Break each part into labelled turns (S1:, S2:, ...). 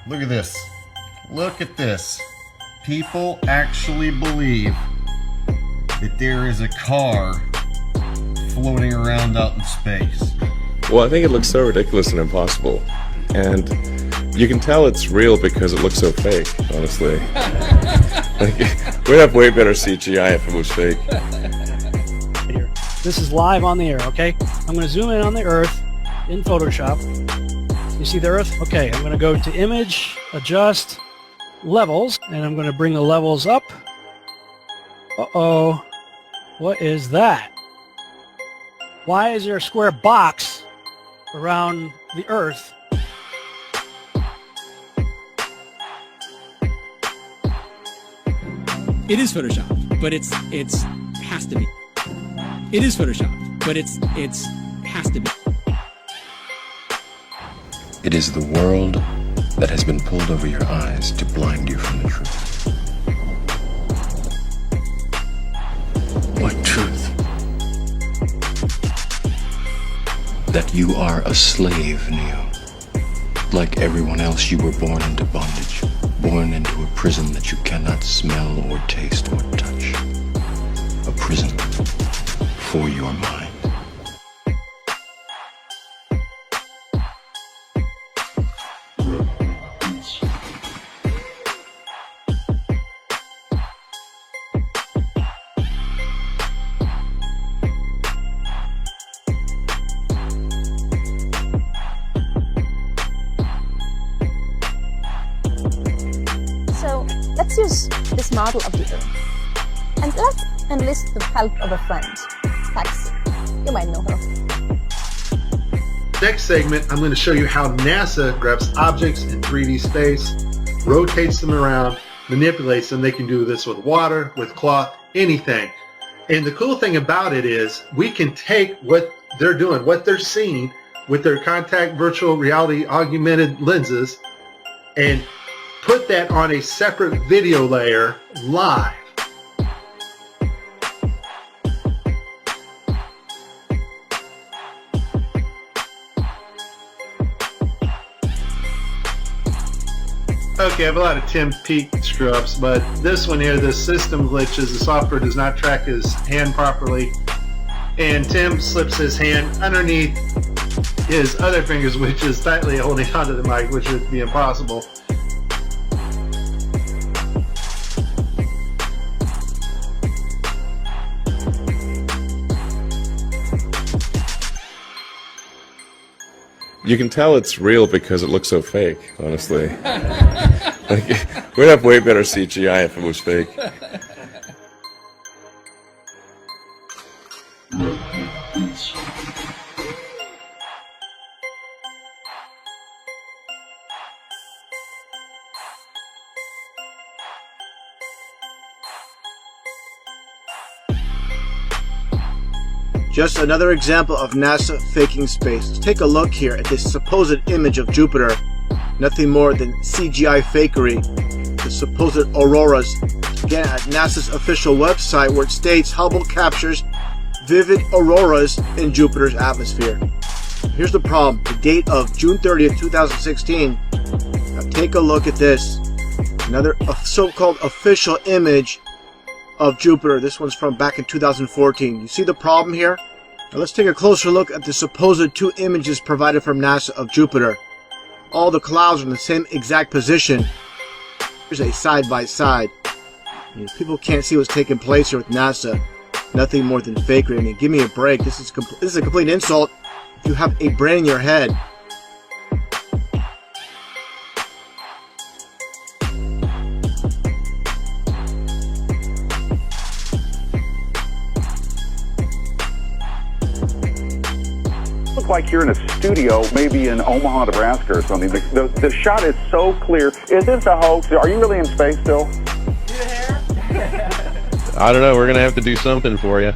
S1: Look at this. Look at this. People actually believe that there is a car floating around out in space.
S2: Well, I think it looks so ridiculous and impossible. And you can tell it's real because it looks so fake, honestly. We'd have way better CGI if it was fake.
S3: This is live on the air, okay? I'm going to zoom in on the Earth in Photoshop. You see the Earth? Okay, I'm going to go to Image, Adjust, Levels, and I'm going to bring the levels up. Uh-oh. What is that? Why is there a square box around the Earth?
S4: It is Photoshop, but it's has to be. It is Photoshop, but it's has to be.
S5: It is the world that has been pulled over your eyes to blind you from the truth. What truth? That you are a slave, Neo. Like everyone else, you were born into bondage, born into a prison that you cannot smell or taste or touch. A prison for your mind.
S6: So let's use this model of the Earth, and let's enlist the help of a friend, Taxi. You might know her.
S7: Next segment, I'm going to show you how NASA grabs objects in 3D space, rotates them around, manipulates them. They can do this with water, with cloth, anything. And the cool thing about it is we can take what they're doing, what they're seeing with their contact virtual reality augmented lenses, and put that on a separate video layer live. Okay, I have a lot of Tim Peake screw-ups, but this one here, the system glitches, the software does not track his hand properly, and Tim slips his hand underneath his other fingers, which is tightly holding onto the mic, which would be impossible.
S2: You can tell it's real because it looks so fake, honestly. We'd have way better CGI if it was fake.
S8: Just another example of NASA faking space. Let's take a look here at this supposed image of Jupiter. Nothing more than CGI fakery. The supposed auroras. Again, at NASA's official website, where it states Hubble captures vivid auroras in Jupiter's atmosphere. Here's the problem. The date of June 30th, 2016. Now take a look at this. Another so-called official image of Jupiter. This one's from back in 2014. You see the problem here? Now let's take a closer look at the supposed two images provided from NASA of Jupiter. All the clouds are in the same exact position. Here's a side-by-side. People can't see what's taking place here with NASA. Nothing more than fakery. I mean, give me a break. This is a complete insult. If you have a brain in your head,
S9: like you're in a studio, maybe in Omaha, Nebraska or something. The shot is so clear. Is this a hoax? Are you really in space still?
S2: I don't know. We're going to have to do something for you.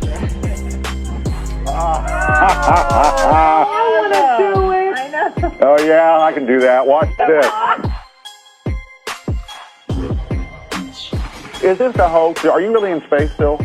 S9: I want to do it. I know. Oh, yeah, I can do that. Watch this. Is this a hoax? Are you really in space still?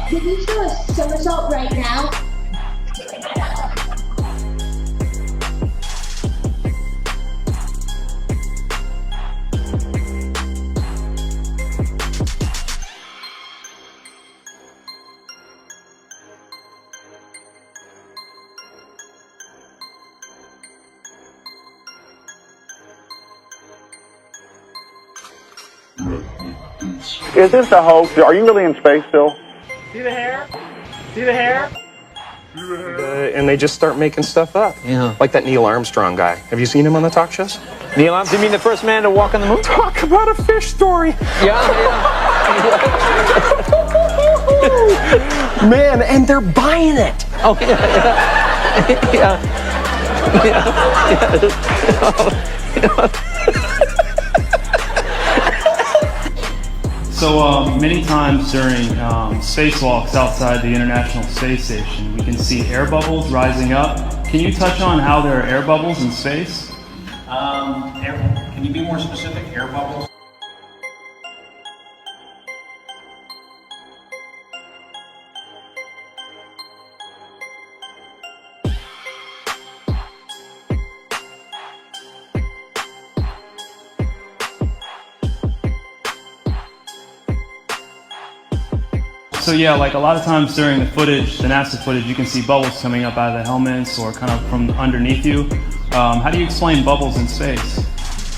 S10: Can you do a somersault right now?
S9: Is this a hoax? Are you really in space still?
S11: See the hair? See the hair?
S12: And they just start making stuff up.
S11: Yeah.
S12: Like that Neil Armstrong guy. Have you seen him on the talk shows?
S11: Neil Armstrong? You mean the first man to walk on the moon?
S12: Talk about a fish story.
S11: Yeah.
S12: Man, and they're buying it.
S11: Oh, yeah.
S13: So many times during spacewalks outside the International Space Station, we can see air bubbles rising up. Can you touch on how there are air bubbles in space?
S14: Can you be more specific? Air bubbles?
S13: So yeah, like a lot of times during the footage, the NASA footage, you can see bubbles coming up out of the helmets or kind of from underneath you. How do you explain bubbles in space?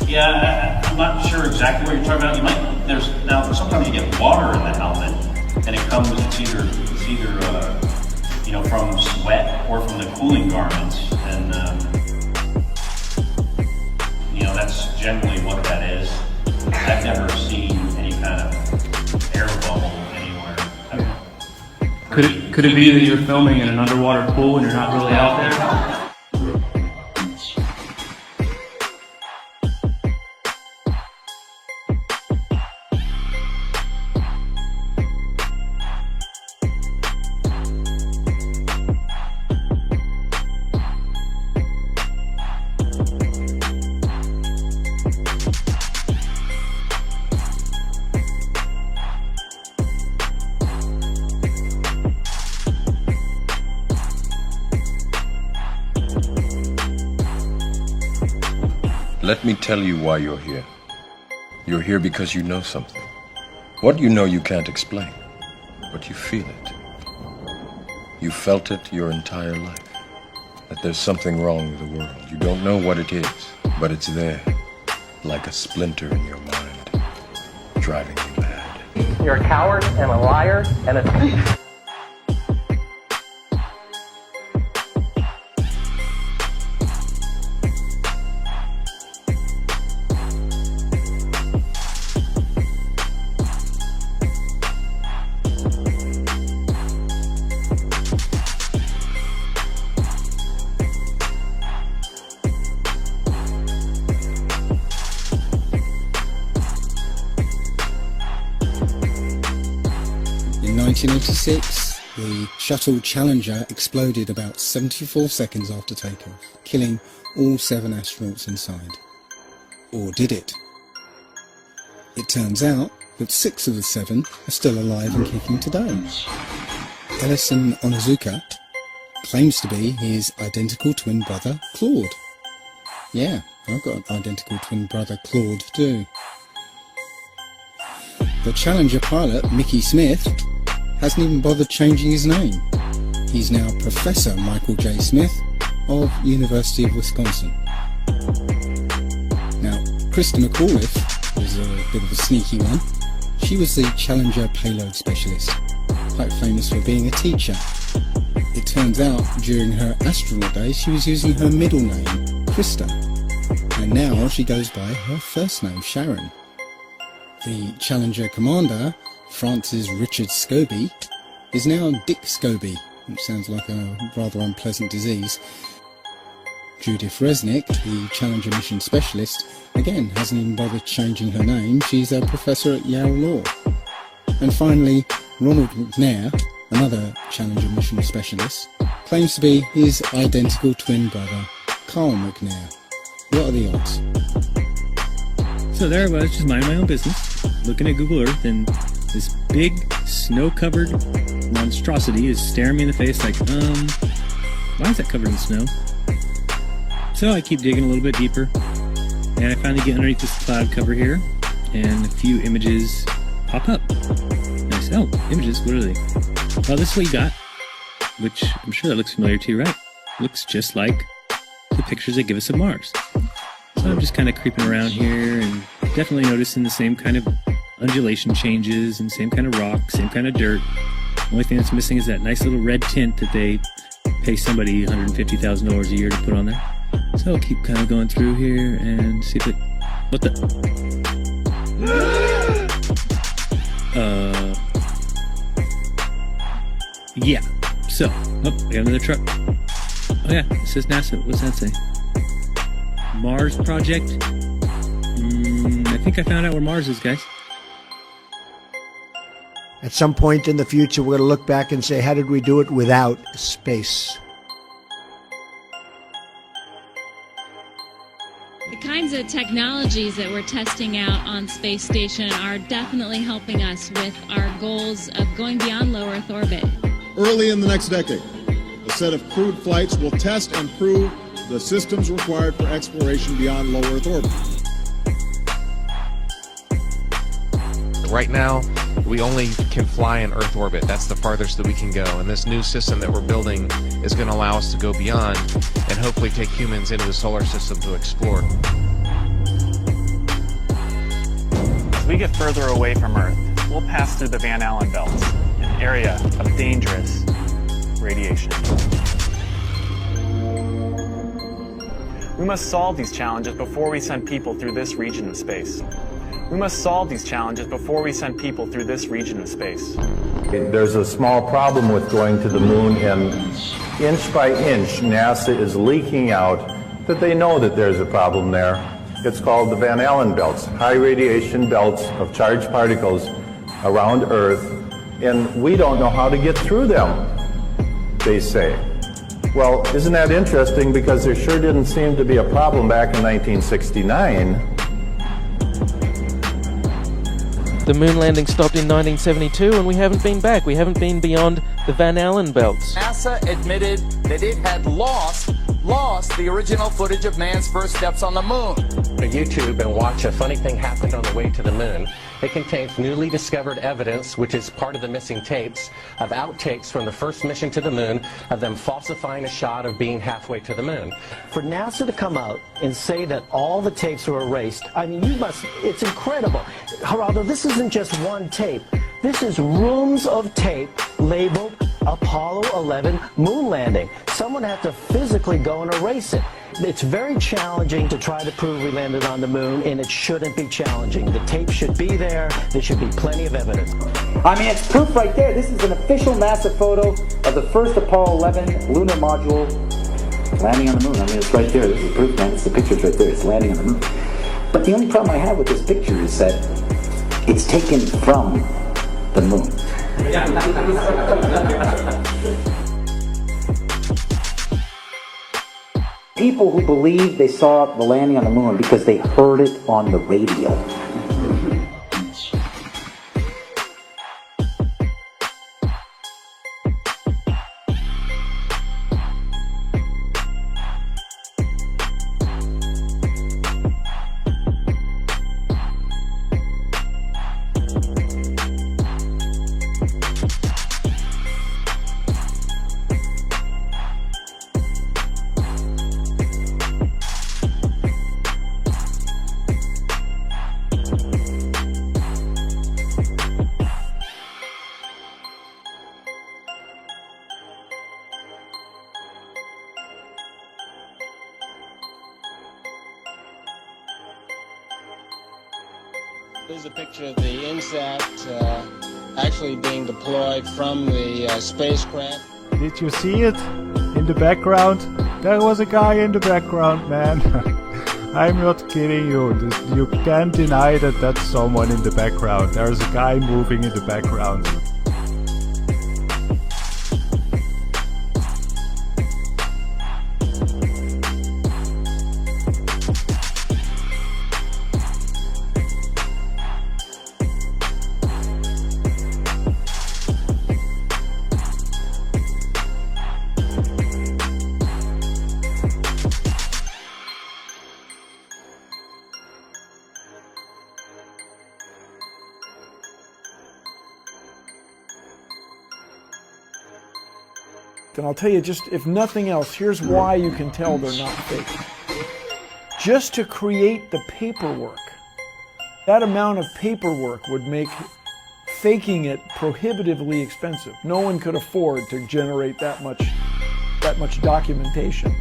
S14: Yeah, I'm not sure exactly what you're talking about. You might, now sometimes you get water in the helmet, and it comes, it's either you know, from sweat or from the cooling garments, and you know, that's generally what that is. I've never seen any kind of air bubble anywhere.
S13: Could it be that you're filming in an underwater pool and you're not really out there?
S5: Let me tell you why you're here. You're here because you know something. What you know you can't explain, but you feel it. You felt it your entire life, that there's something wrong with the world. You don't know what it is, but it's there, like a splinter in your mind, driving you mad.
S11: You're a coward and a liar and a thief.
S15: In 1986, the shuttle Challenger exploded about 74 seconds after takeoff, killing all 7 astronauts inside. Or did it? It turns out that 6 of the 7 are still alive and kicking today. Ellison Onizuka, claims to be his identical twin brother, Claude. Yeah, I've got an identical twin brother, Claude, too. The Challenger pilot, Mickey Smith, hasn't even bothered changing his name. He's now Professor Michael J. Smith of University of Wisconsin. Now, Krista McAuliffe was a bit of a sneaky one. She was the Challenger payload specialist, quite famous for being a teacher. It turns out during her astronaut days she was using her middle name, Krista, and now she goes by her first name, Sharon. The Challenger commander, Francis Richard Scobie, is now Dick Scobie, which sounds like a rather unpleasant disease. Judith Resnick, the Challenger mission specialist, again hasn't even bothered changing her name. She's a professor at Yale Law. And finally, Ronald McNair, another Challenger mission specialist, claims to be his identical twin brother, Carl McNair. What are the odds?
S4: So there I was, just minding my own business, looking at Google Earth, and this big, snow-covered monstrosity is staring me in the face like, why is that covered in snow? So I keep digging a little bit deeper, and I finally get underneath this cloud cover here, and a few images pop up. And I say, oh, images, what are they? Well, this is what you got, which I'm sure that looks familiar to you, right? Looks just like the pictures they give us of Mars. So I'm just kind of creeping around here and definitely noticing the same kind of undulation changes and same kind of rock, same kind of dirt. The only thing that's missing is that nice little red tint that they pay somebody $150,000 a year to put on there. So I'll keep kind of going through here and see if it... What the... Yeah. So, I got another truck. Oh yeah, it says NASA. What's that say? Mars Project? I think I found out where Mars is, guys.
S16: At some point in the future, we're going to look back and say, how did we do it without space?
S17: The kinds of technologies that we're testing out on Space Station are definitely helping us with our goals of going beyond low Earth orbit.
S18: Early in the next decade, a set of crewed flights will test and prove the systems required for exploration beyond low Earth orbit.
S19: Right now, we only can fly in Earth orbit. That's the farthest that we can go. And this new system that we're building is going to allow us to go beyond and hopefully take humans into the solar system to explore.
S20: As we get further away from Earth, we'll pass through the Van Allen belts, an area of dangerous radiation. We must solve these challenges before we send people through this region of space. We must solve these challenges before we send people through this region of space.
S21: There's a small problem with going to the moon, and inch by inch, NASA is leaking out that they know that there's a problem there. It's called the Van Allen belts, high radiation belts of charged particles around Earth, and we don't know how to get through them, they say. Well, isn't that interesting, because there sure didn't seem to be a problem back in 1969.
S22: The moon landing stopped in 1972 and we haven't been back. We haven't been beyond the Van Allen belts.
S23: NASA admitted that it had lost the original footage of man's first steps on the moon.
S11: Go to YouTube and watch A Funny Thing Happened on the Way to the Moon. It contains newly discovered evidence, which is part of the missing tapes, of outtakes from the first mission to the moon, of them falsifying a shot of being halfway to the moon.
S24: For NASA to come out and say that all the tapes were erased, I mean, it's incredible. Geraldo, this isn't just one tape. This is rooms of tape labeled Apollo 11 moon landing. Someone had to physically go and erase it. It's very challenging to try to prove we landed on the moon, and it shouldn't be challenging. The tape should be there. There should be plenty of evidence.
S25: I mean, it's proof right there. This is an official NASA photo of the first Apollo 11 lunar module landing on the moon. I mean, it's right there. This is proof, man. It's the picture's right there. It's landing on the moon. But the only problem I have with this picture is that it's taken from the moon. People who believe they saw the landing on the moon because they heard it on the radio.
S1: Here's a picture of the INSAT actually being deployed from the spacecraft.
S3: Did you see it in the background? There was a guy in the background, man. I'm not kidding you. You can't deny that that's someone in the background. There's a guy moving in the background.
S6: And I'll tell you, just if nothing else, here's why you can tell they're not fake. Just to create the paperwork, that amount of paperwork would make faking it prohibitively expensive. No one could afford to generate that much documentation.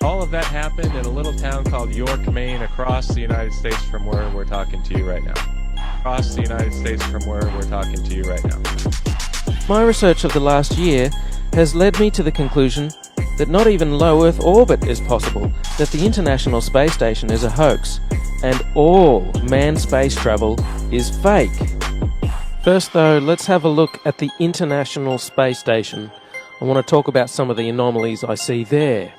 S7: All of that happened in a little town called York, Maine, across the United States from where we're talking to you right now. Across the United States from where we're talking to you right now.
S22: My research of the last year has led me to the conclusion that not even low Earth orbit is possible, that the International Space Station is a hoax, and all manned space travel is fake. First though, let's have a look at the International Space Station. I want to talk about some of the anomalies I see there.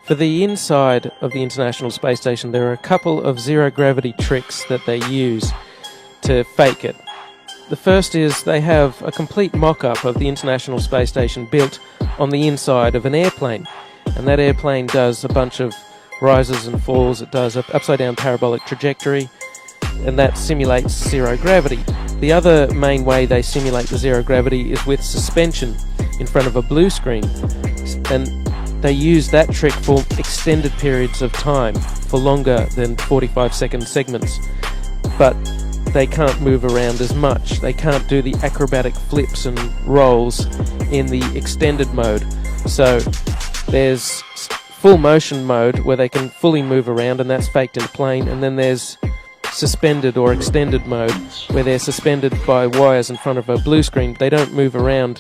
S22: For the inside of the International Space Station, there are a couple of zero-gravity tricks that they use to fake it. The first is they have a complete mock-up of the International Space Station built on the inside of an airplane. And that airplane does a bunch of rises and falls. It does an upside-down parabolic trajectory, and that simulates zero gravity. The other main way they simulate the zero gravity is with suspension in front of a blue screen. And they use that trick for extended periods of time, for longer than 45-second segments. But they can't move around as much. They can't do the acrobatic flips and rolls in the extended mode. So there's full motion mode where they can fully move around, and that's faked in a plane, and then there's suspended or extended mode where they're suspended by wires in front of a blue screen. They don't move around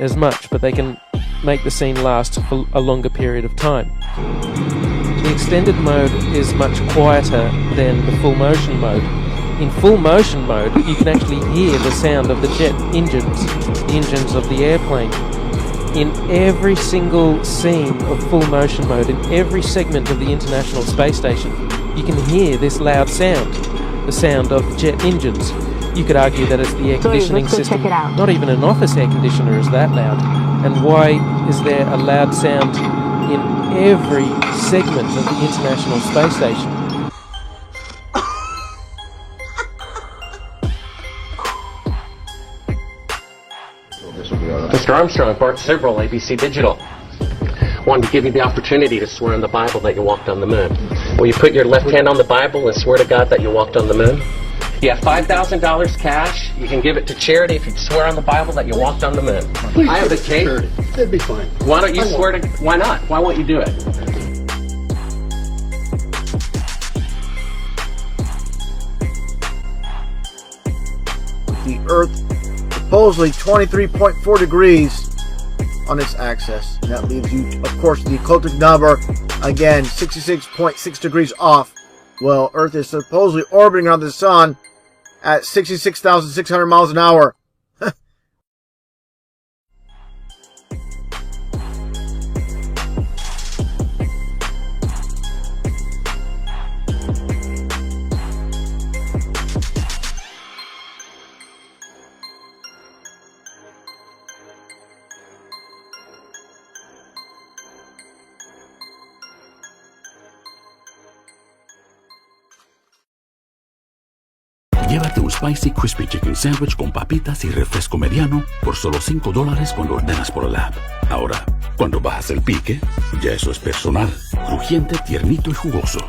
S22: as much, but they can make the scene last for a longer period of time. The extended mode is much quieter than the full motion mode. In full motion mode, you can actually hear the sound of the jet engines, the engines of the airplane. In every single scene of full motion mode, in every segment of the International Space Station, you can hear this loud sound, the sound of jet engines. You could argue that it's the air conditioning system. Not even an office air conditioner is that loud. And why is there a loud sound in every segment of the International Space Station?
S11: Mr. Armstrong, Bart Sibrel, ABC Digital. Wanted to give you the opportunity to swear on the Bible that you walked on the moon. Will you put your left hand on the Bible and swear to God that you walked on the moon? You have $5,000 cash. You can give it to charity if you swear on the Bible that you walked on the moon.
S8: Please
S11: I have the tape.
S8: That'd be fine.
S11: Why don't you swear to... Why not? Why won't you do it?
S26: The Earth supposedly 23.4 degrees on its axis. And that leaves you, of course, the occultic number, again, 66.6 degrees off. Well, Earth is supposedly orbiting around the Sun at 66,600 miles an hour.
S27: Llévate un Spicy Crispy Chicken Sandwich con papitas y refresco mediano por solo $5 cuando ordenas por el app. Ahora, cuando bajas el pique, ya eso es personal, crujiente, tiernito y jugoso.